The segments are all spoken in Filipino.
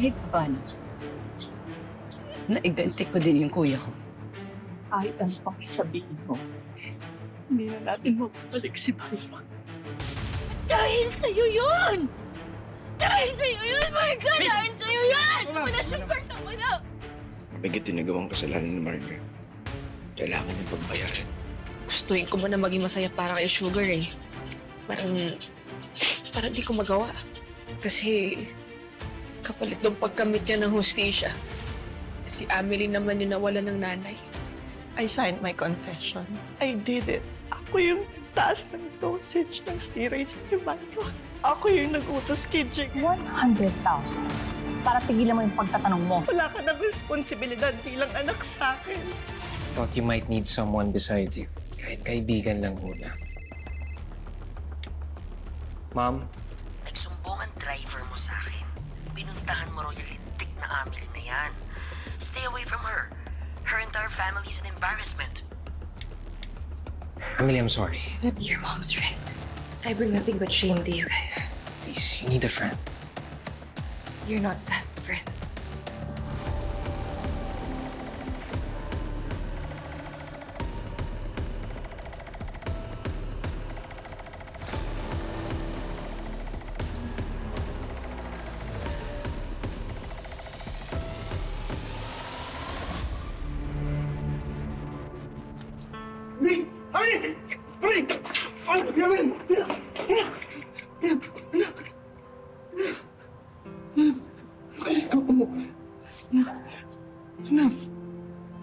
kahit paano, naiganti ko din yung kuya ko. Kahit ano pang sabihin mo, hindi na natin mababalik si Marimar. Dahil sa'yo yun! Dahil sa'yo yun, Marga! Dahil sa'yo yun! Sugar na wala! May ginagawang kasalanan ni Marga. Kailangan niyang pagbayaran. Gustuin ko man na maging masaya para kay Sugar eh. Parang di ko magawa. Kasi kapalit ng pagkamit niya ng hustisya, si Amelie naman yung nawala ng nanay. I signed my confession. I did it. Ako yung taas ng dosage ng steroids ni Mario. Ako yung nag-utos kay Jake. 100,000 para tigilan mo yung pagtatanong mo. Wala ka ng responsibilidad bilang anak sa akin. Thought you might need someone beside you. Kahit kaibigan lang muna. Ma'am? Nagsumbong ang driver mo sa akin. Pinuntahan mo raw yung lintik na Amelie na yan. Stay away from her. Her entire family is an embarrassment. Amelie, I'm sorry. Your mom's right. I bring nothing but shame to you guys. Please, you need a friend. You're not that friend.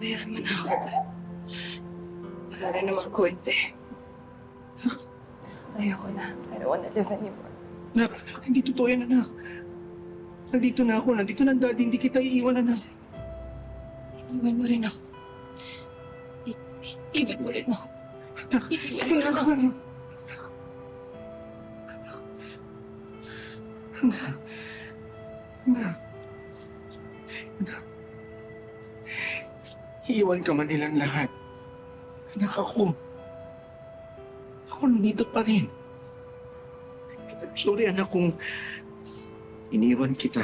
Bayaan mo na ako. Wala rin naman kwente. Ayoko na. I don't wanna live anymore. Anak, hindi totoo yan, anak. Nandito na ako. Nandito na ang daddy. Hindi kita iiwan, anak. Iwan mo rin ako. Iwan mo rin ako. Iwan mo rin ako. Anak. Anak. Anak. Iiwan ka man nilang lahat. Anak, ako. Ako nandito pa rin. I'm sorry, anak, kung iniwan kita.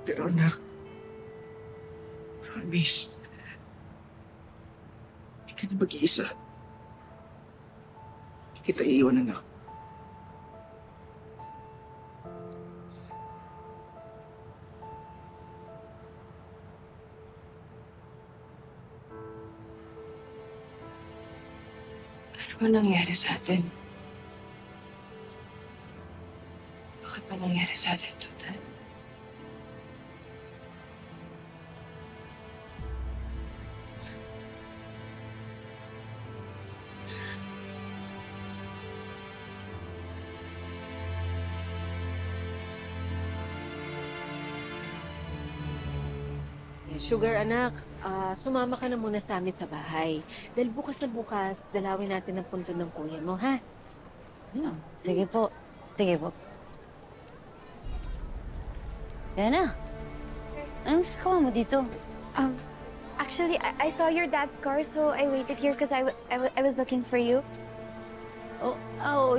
Pero anak, promise, hindi ka na mag-iisa. Hindi kita iiwan, anak. Ano ba nangyari sa atin? Bakit ba nangyari sa atin to, Dad? Sugar, anak, sumama ka na muna sa amin sa bahay. Dahil bukas na bukas, dalawin natin ang punto ng kuya mo, ha? Sige po. Sige po. Yan na. Anong ginagawa mo dito? Actually, I saw your dad's car, so I waited here because I was looking for you.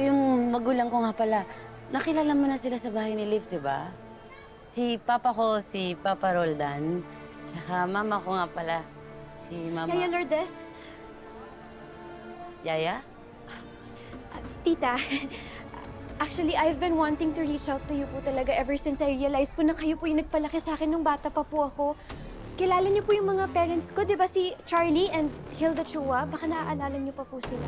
Yung magulang ko nga pala. Nakilala mo na sila sa bahay ni Liv, di ba? Si Papa ko, si Papa Roldan. Tsaka Mama ko nga pala. Si Mama... Yaya Lourdes? Yaya? Tita, actually, I've been wanting to reach out to you po talaga ever since I realized po na kayo po yung nagpalaki sa akin nung bata pa po ako. Kilala niyo po yung mga parents ko, di ba si Charlie and Hilda Chua? Baka naaalala niyo pa po sila.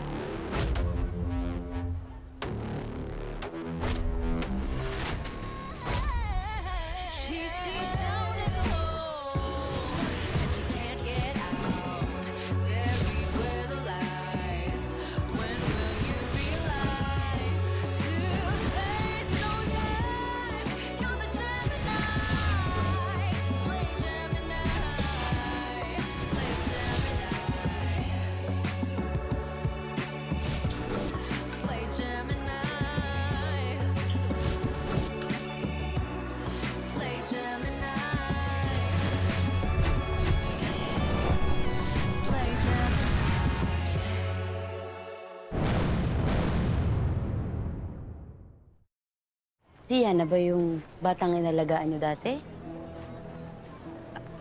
Si Yana ba yung batang inalagaan niyo dati?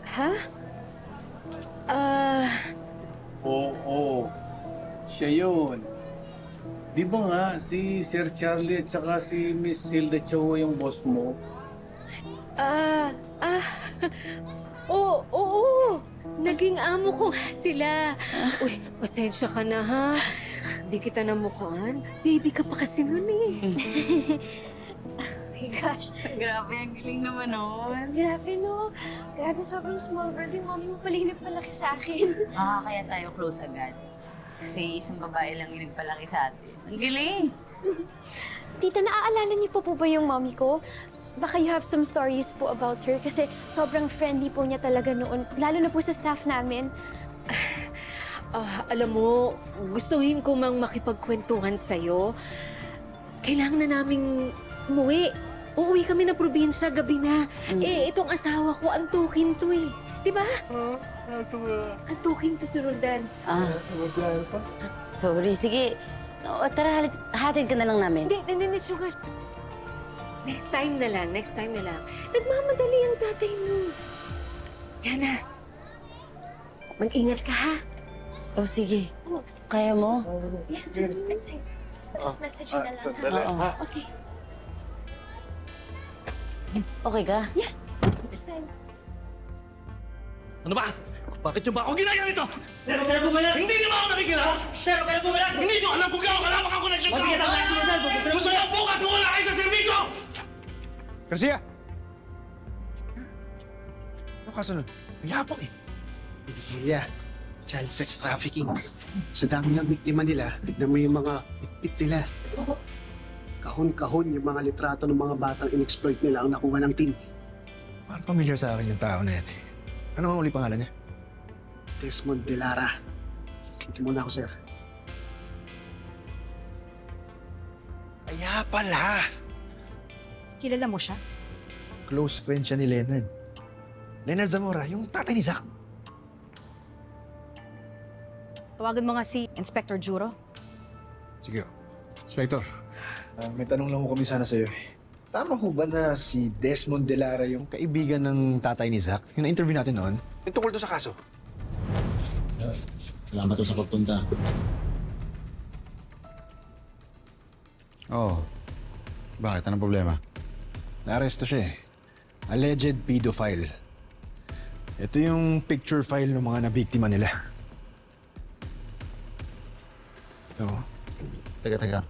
Ha? Oo. Siya yun. Di ba nga, si Sir Charlie at saka si Miss Hilda Chow yung boss mo? Oo. Naging amo ko nga sila. Uy, pasensya ka na ha. Hindi kita namukhaan. Baby ka pa kasi nun eh. Oh my gosh. Grabe, ang galing naman nun. Grabe, no? Grabe, sobrang small world. Yung mommy mo pala yung nagpalaki sa akin. Kaya tayo close agad. Kasi isang babae lang yung nagpalaki sa atin. Ang galing! Tita, naaalala niyo po ba yung mommy ko? Baka you have some stories po about her kasi sobrang friendly po niya talaga noon. Lalo na po sa staff namin. Alam mo, gustuhin ko mang makipagkwentuhan sa'yo. Kailangan na naming umuwi. Uuwi kami na probinsya gabi na. Itong asawa ko, antukin to eh. Di ba? Antukin to si Roldan. Sorry, sige. Tara, hatid ka na lang namin. Hindi, sugar. Next time na lang. Nagmamadali ang tatay mo. Yana, mag-ingat ka ha. Sige. Kaya mo? Just message you na lang. Sandali, Oo. ha? Okay. Okay ka? Next time. Ano ba? Bakit yung ba ako ginaganito? Pero kaya bumayan! Hindi naman ako nakikilala! Pero kaya bumayan! Hindi nyo alam kung gano'ng kalawak ang connection ko! Gusto nyo bukas mo wala kayo sa servisyo! Garcia! Ano kasunod? Mayabang eh. Pedophilia, child sex trafficking. Sa dami ng biktima nila, tignan mo yung mga bitbit nila. Kahon-kahon yung mga litrato ng mga batang in-exploit nila ang nakuha ng team. Parang familiar sa akin yung tao na yan eh. Ano ang uli pangalan niya? Desmond De Lara. Hindi muna ako, sir. Kaya pala! Kilala mo siya? Close friend siya ni Leonard. Leonard Zamora, yung tatay ni Zach. Tawagan mo nga si Inspector Juro. Sige. Inspector, may tanong lang ko kami sana sa'yo eh. Tama ho ba na si Desmond De Lara yung kaibigan ng tatay ni Zach? Yung na-interview natin noon? Yung tungkol to sa kaso. Salamat po sa pagpunta. Oo. Bakit? Anong problema? Naaresto siya eh. Alleged pedophile. Ito yung picture file ng mga nabiktima nila. Ito. Teka.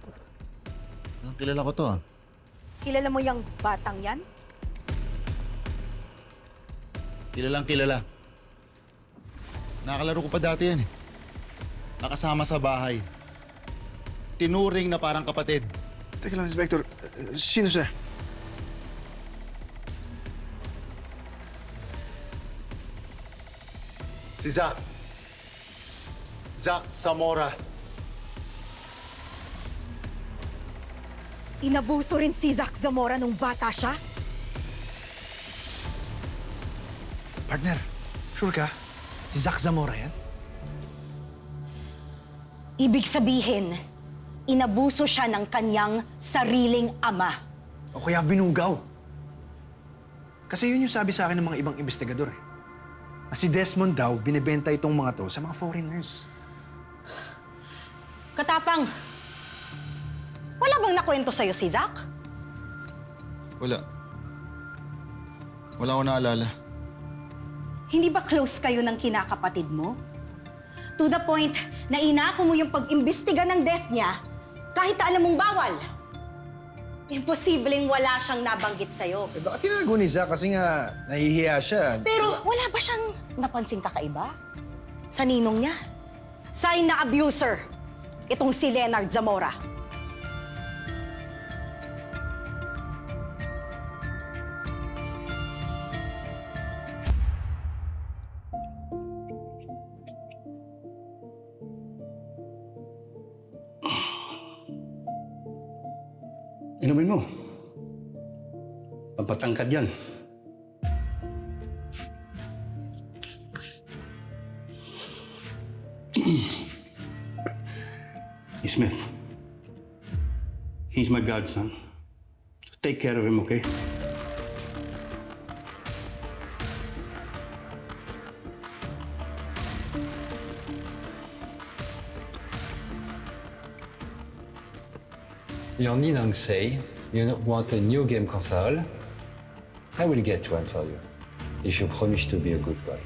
Kilala ko to ah. Kilala mo yung batang yan? Kilalang kilala. Nakakalaro ko pa dati yan eh. Nakasama sa bahay. Tinuring na parang kapatid. Teka lang, Inspector. Sino siya? Si Zach. Zach Zamora. Inabuso rin si Zach Zamora nung bata siya? Partner, sure ka? Si Zach Zamora yan? Ibig sabihin, inabuso siya ng kanyang sariling ama. O kaya binugaw? Kasi yun yung sabi sa akin ng mga ibang investigador eh. Na si Desmond daw, binibenta itong mga to sa mga foreigners. Katapang, wala bang nakwento sa'yo si Zach? Wala. Wala ko naalala. Hindi ba close kayo ng kinakapatid mo? To the point na inako mo yung pag-imbestiga ng death niya kahit na alam mong bawal. Imposibleng wala siyang nabanggit sa'yo. Eh baka tinago ni Zach kasi nga nahihiya siya. Pero wala ba siyang napansing kakaiba? Sa ninong niya? Sign na abuser, itong si Leonard Zamora. Inumin mo. Pampatangkad yan. Smith. He's my godson. take care of him, okay? Your Ninang say you want a new game console. I will get one for you, if you promise to be a good boy.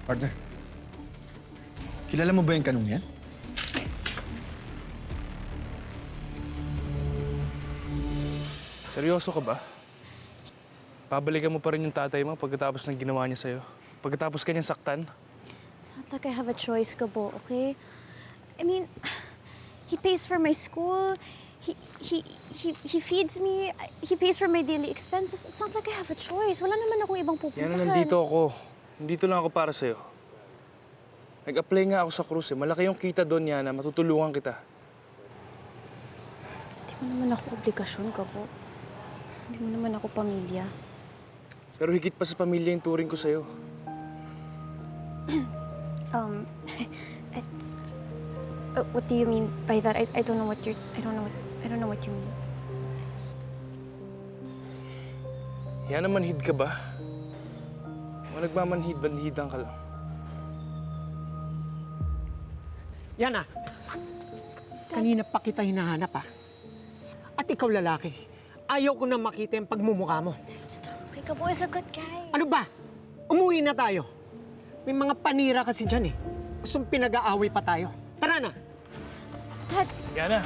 Partner, kilala mo ba yung kanong yan? Seryoso ka ba? Babalikan mo pa rin yung tatay mo pagkatapos ng ginawa niya sa'yo? Pagkatapos kanyang saktan? It's not like I have a choice, Gabo, okay? I mean, he pays for my school, he feeds me, he pays for my daily expenses. It's not like I have a choice. Wala naman akong ibang pupuntahan. Yan na, nandito ako. Nandito lang ako para sa'yo. Nag-apply nga ako sa cruise eh. Malaki yung kita doon, Yana. Matutulungan kita. Hindi mo naman ako obligasyon, Gabo. Hindi mo naman ako pamilya. Pero higit pa sa pamilya yung turing ko sa'yo. What do you mean by that? I don't know what you're... I don't know what you mean. Yana, manhid ka ba? O nagmamanhid-banhidan ka lang? Yana, kanina pa kita hinahanap At ikaw lalaki, ayaw ko na makita yung pagmumukha mo. Okay, Gabo is a good guy. Ano ba? Umuwi na tayo. May mga panira kasi dyan Gustong pinag-aaway pa tayo. Tara na! Dad! Yana!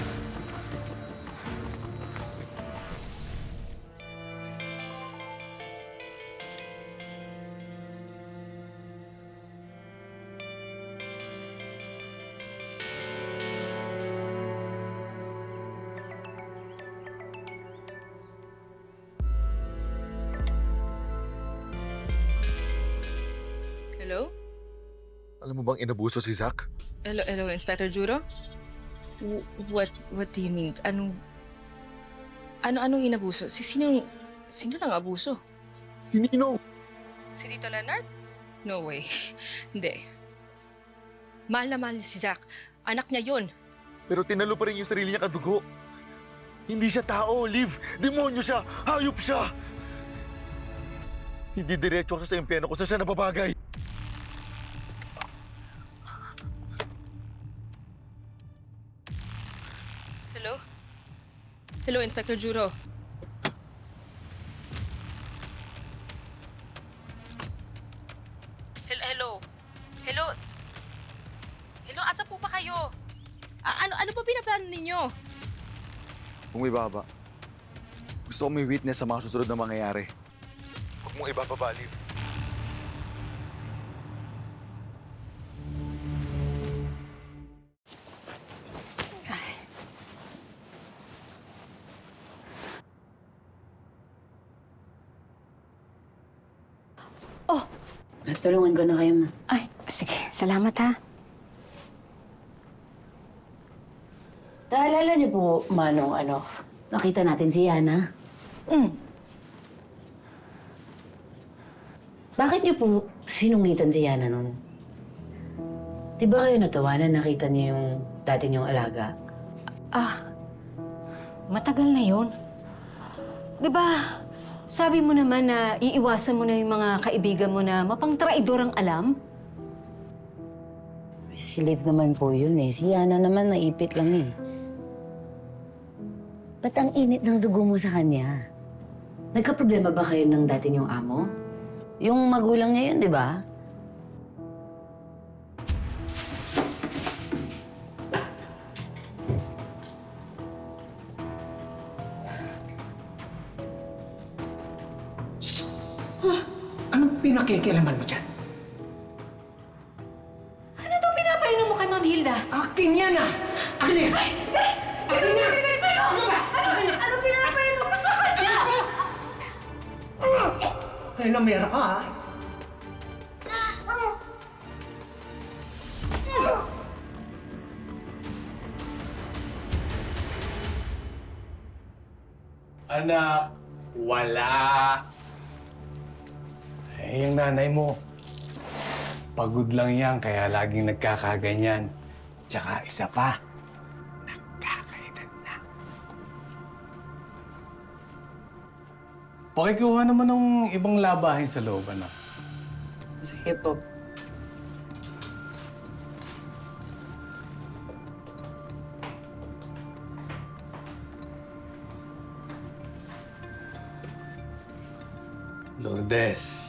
Hello? Alam mo bang inabuso si Zach? Hello, Inspector Juro? What do you mean? Anong inabuso? Sino nang abuso? Si Nino! Si Tito Leonard? No way. Hindi. Mahal na mahal si Zach. Anak niya yun. Pero tinalo pa rin yung sarili niya kadugo. Hindi siya tao, Liv. Demonyo siya. Hayop siya. Hindi diretso ako sa impyerno kung saan siya nababagay. Hello? Hello, Inspector Juro. Hello, asa po ba kayo? Ano ba pinaplano ninyo? Kung ibaba, gusto ko may witness sa mga susunod na mangyayari. Huwag mong ibababa, Liv. Oh! Tulungan ko na kayo, ma. Ay, sige. Salamat, ha? Naalala niyo po, Manong, nakita natin si Yana? Bakit niyo po sinungitan si Yana nun? Di ba kayo natawa na nakita niyo yung dati niyong alaga? Matagal na yun. Di ba, sabi mo naman na iiwasan mo na yung mga kaibigan mo na mapang-traidor ang alam? Si Liv naman po yun Si Yana naman naipit lang Ba't ang init ng dugo mo sa kanya? Nagka-problema ba kayo ng dati niyong amo? Yung magulang niya yun, di ba? Anong pinakikialaman mo dyan? Ano itong pinapainom mo kay Ma'am Hilda? Akin yan Akin yan! Akin yan! Ano pinapainom mo sa kanya? Kaya namera ka Anak, wala. Eh, yung nanay mo, pagod lang yan, kaya laging nagkakaganyan. Tsaka isa pa, nagkakaedad na. Pakikuha naman ng ibang labahin sa loob, anak. Sige po. Lourdes,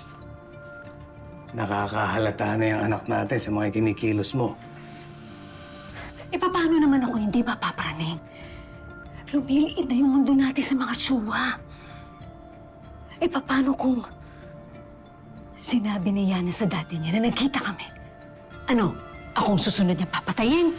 nakakahalata na yung anak natin sa mga kinikilos mo. E paano naman ako hindi mapaparaning? Lumiliit na yung mundo natin sa mga tsuwa. E paano kung sinabi ni Yana sa dati niya na nagkita kami? Ano, akong susunod niya papatayin?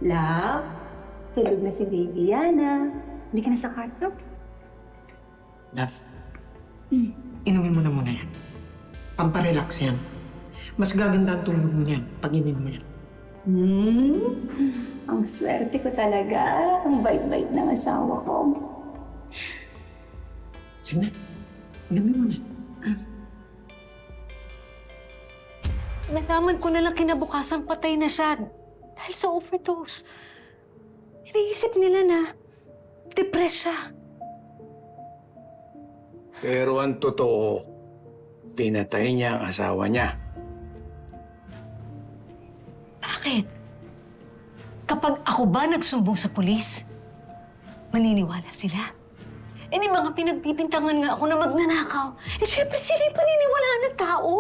Love, tulog na si Baby Yana. Hindi ka na sa kwarto. Love, inumin mo na muna yan. Pamparelax yan. Mas gaganda ang tulog mo yan pag inin mo yan. Ang swerte ko talaga. Ang bait-bait ng asawa ko. Sige na, inumin mo na. Nalaman ko na lang kinabukasan patay na siya dahil sa overdose. Iniisip nila na depressed siya. Pero ang totoo, pinatay niya ang asawa niya. Bakit? Kapag ako ba nagsumbong sa pulis, maniniwala sila. Eh di mga pinagbibintangan nga ako na magnanakaw. Eh syempre sila yung paniniwalaan ng tao.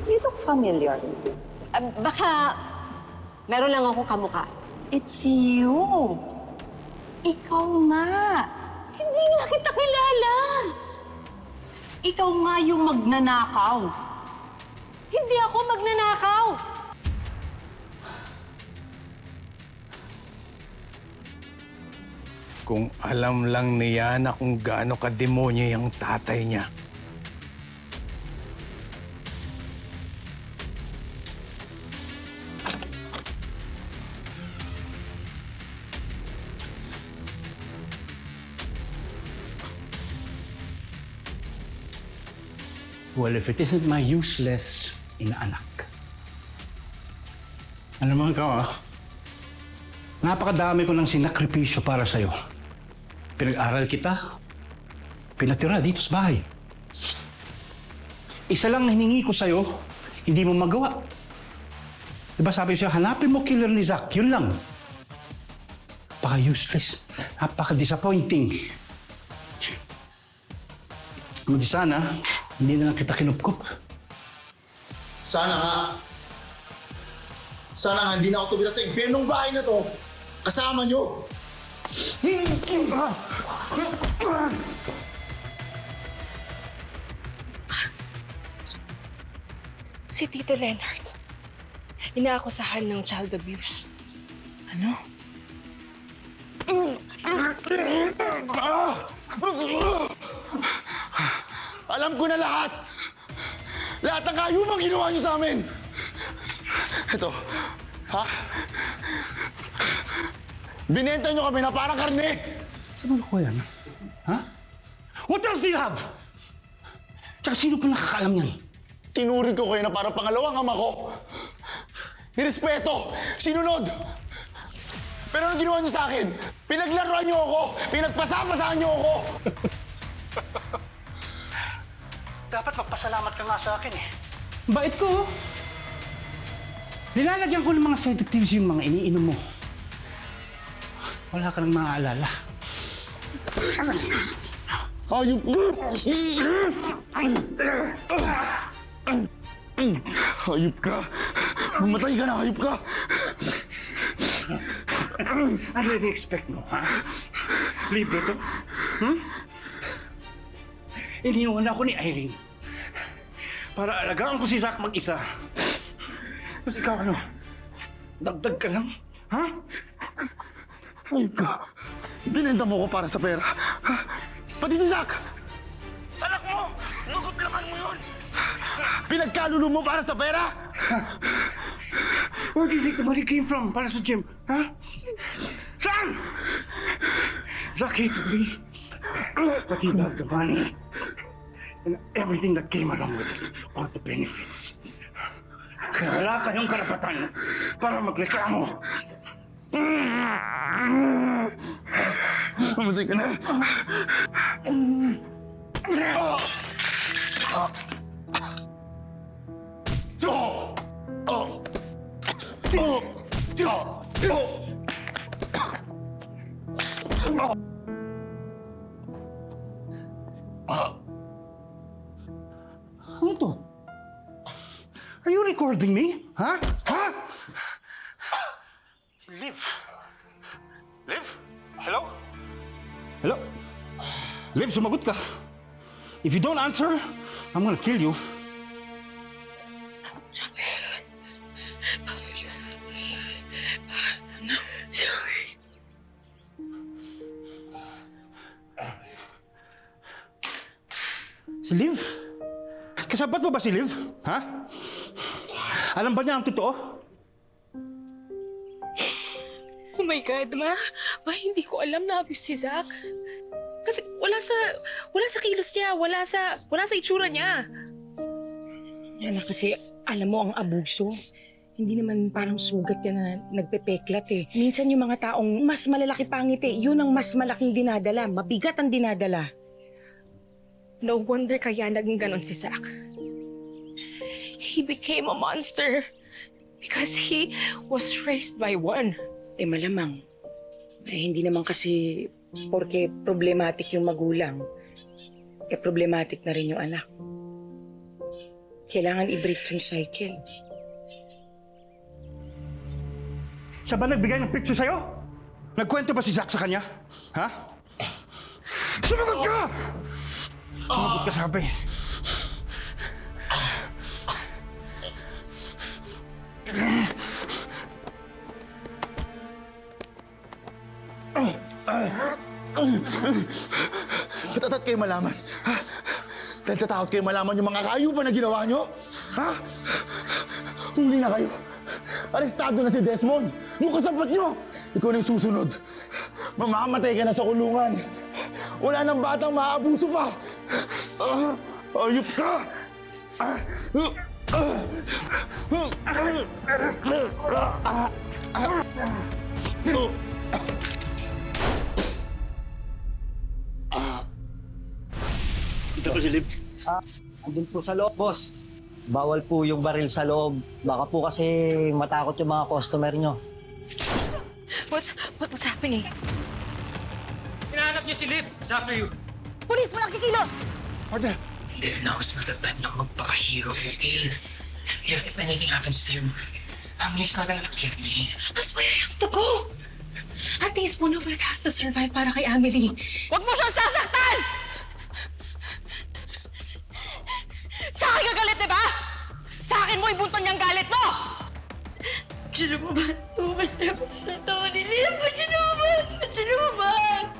You look familiar. Baka meron lang ako kamukha. It's you. Ikaw nga. Hindi nga kita kilala. Ikaw nga yung magnanakaw. Hindi ako magnanakaw. Kung alam lang ni Yana kung gaano ka-demonyo yung tatay niya. Well, if it isn't my useless inaanak. Alam mo ikaw, napakadami ko ng sinakripisyo para sa'yo. Pinag-aral kita, pinatira dito sa bahay. Isa lang na hiningi ko sa'yo, hindi mo magawa. Diba sabi ko sa'yo, hanapin mo killer ni Zach, yun lang. Napaka-useless, napaka-disappointing. Hindi sana, hindi na lang kita kinupkup. Sana nga. Sana nga hindi na ako tumira sa impyernong bahay na to. Kasama nyo. Si Tito Leonard, inaakusahan ng child abuse. Ano? Alam ko na lahat. Lahat ng kayumang ginawa niyo sa amin. Ito, ha? Binenta niyo kami na parang karne. Saan mo yan? Ha? What else do you have? Tsaka sino pa nakakaalam yan? Tinuring ko kayo na parang pangalawang ama ko. Nirespeto, sinunod. Pero anong ginawa niyo sa akin? Pinaglaruan niyo ako, pinagpasapasahan niyo ako. Dapat magpasalamat ka nga sa akin eh. Bait ko. Nilalagyan ko ng mga sedatives yung mga iniinom mo. Wala ka nang maaalala. Hayop ka! Hayop ka! Mamatay ka na, hayop ka! Ano i-expect mo, ha? Libre to? Iniwan ako ni Eileen para alagaan ko si Zach mag-isa. Tapos ikaw ano? Dagdag ka lang? Ha? Ayun ka. Binenta mo ko para sa pera. Ha? Pati si Zach! Anak mo! Nagutlakan mo yun! Pinagkalulo mo para sa pera? Where do you think the money came from para sa gym? Ha? Saan? Zach hated me. But he loved the money. And everything that came along with it. All the benefits. Kaya wala kayong karapatan para magreklamo. Mamatay ka na. Ano to? Are you recording me? Ha? Ha? Liv? Liv? Hello? Hello? Liv, sumagot ka. If you don't answer, I'm gonna kill you. Si Liv? Kasabat mo ba si Liv? Ha? Alam ba niya ang totoo? Oh my God, Ma. Ma, hindi ko alam na abuse si Zach. Kasi wala sa kilos niya, wala sa itsura niya. Anak, kasi alam mo ang abuso. Hindi naman parang sugat yan na nagpepeklat eh. Minsan yung mga taong mas malalaki pangit eh, yun ang mas malaking dinadala. Mabigat ang dinadala. No wonder kaya naging ganon si Zach. He became a monster because he was raised by one. Eh malamang. Eh hindi naman kasi porke problematic yung magulang, eh problematic na rin yung anak. Kailangan i-break yung cycle. Siya ba nagbigay ng picture sa'yo? Nagkwento ba si Zach sa kanya? Ha? Sumagot ka! Sumagot ka, sabi. Natatakot kayo malaman. Ha? Natatakot kayo malaman yung mga kayupa na ginawa nyo? Ha? Huli na kayo. Arestado na si Desmond. Yung kasapat nyo. Ikaw na yung susunod. Mamamatay ka na sa kulungan. Wala nang batang maabuso pa. Ayup ka! Ito po si Liv. Andun po sa loob, boss. Bawal po yung baril sa loob. Baka po kasi matakot yung mga customer nyo. What's happening? Hinahanap niyo si Liv. It's after you. Police, walang kikilos! Order! Liv, now is not the time na magpaka-hero, okay? Liv, if anything happens to you, family's not gonna forgive me. That's why I have to go. At least one of us has to survive para kay Amelie. Huwag mo siyang sasaktan! Sa akin ka galit, di ba? Sa akin mo ibunton niyang galit mo! Lumabas ni Liv! Lumabas!